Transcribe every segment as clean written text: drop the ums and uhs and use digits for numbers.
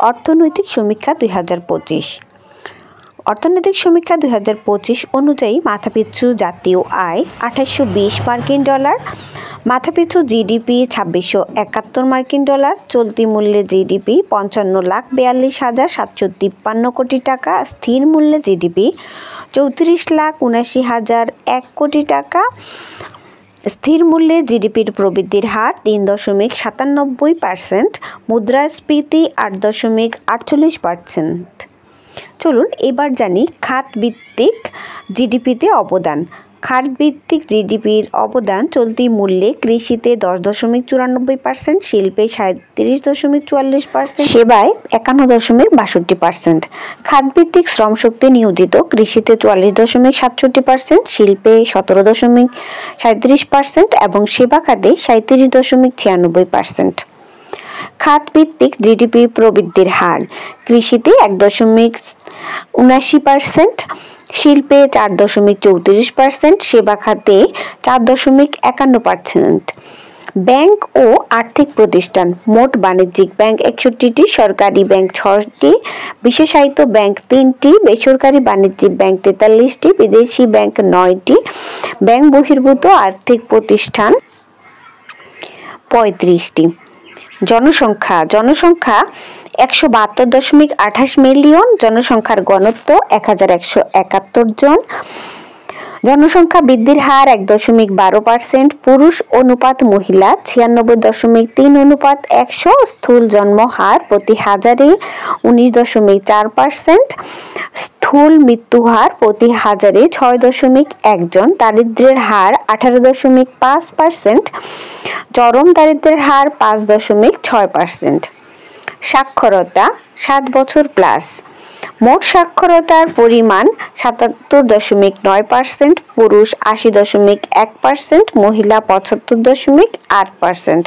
অর্থনৈতিক সমীক্ষা 2025। অর্থনৈতিক সমীক্ষা 2025 অনুযায়ী মাথাপিছু জাতীয় আয় 2820 মার্কিন ডলার, মাথাপিছু জিডিপি 2671 মার্কিন ডলার, চলতি মূল্যে জিডিপি 55,42,753 কোটি টাকা, স্থির মূল্যে জিডিপি 34,79,001 কোটি টাকা। স্থির মূল্যে জিডিপির প্রবৃদ্ধির হার 3.97%, মুদ্রাস্ফীতি 8.48%। চলুন এবার জানি খাতভিত্তিক জিডিপিতে অবদান। খাতভিত্তিক জিডিপির অবদান চলতি মূল্যে কৃষিতে 10.94%, শিল্পে 37.44%, সেবায় 51.62%। খাতভিত্তিক শ্রমশক্তি নিয়োজিত কৃষিতে 44.67%, শিল্পে 17.37% এবং সেবা খাতে 37.96%। খাতভিত্তিক জিডিপি প্রবৃদ্ধির হার কৃষিতে 1.79%, শিল্পে 4.34%, সেবা খাতে 4.51%। ব্যাংক ও আর্থিক প্রতিষ্ঠান। মোট বাণিজ্যিক ব্যাংক 61টি, সরকারি ব্যাংক 6টি, বিশেষায়িত ব্যাংক 3টি, বেসরকারি বাণিজ্যিক ব্যাংক 43টি, বিদেশি ব্যাংক 9টি, ব্যাংক বহির্ভূত আর্থিক প্রতিষ্ঠান 35টি। জনসংখ্যা 172.28 মিলিয়ন, জনসংখ্যার ঘনত্ব 1171 জন। জনসংখ্যা বৃদ্ধির হার 1.12%, পুরুষ অনুপাত মহিলা 96.3:100, স্থূল জন্ম হার প্রতি হাজারে 19.4%, স্থূল মৃত্যু হার প্রতি হাজারে 6.1 জন, দারিদ্র্যের হার 18.5%, চরম দারিদ্র্যের হার 5.6%। সাক্ষরতা 7 বছর প্লাস। মোট সাক্ষরতার পরিমাণ 77.9%, পুরুষ 80.1%, মহিলা 75.8%।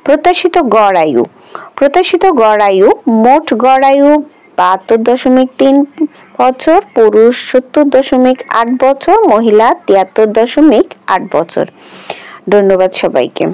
প্রত্যাশিত গড় আয়ু মোট গড় আয়ু 72.3 বছর, পুরুষ 70.8 বছর, মহিলা 73.8 বছর। ধন্যবাদ সবাইকে।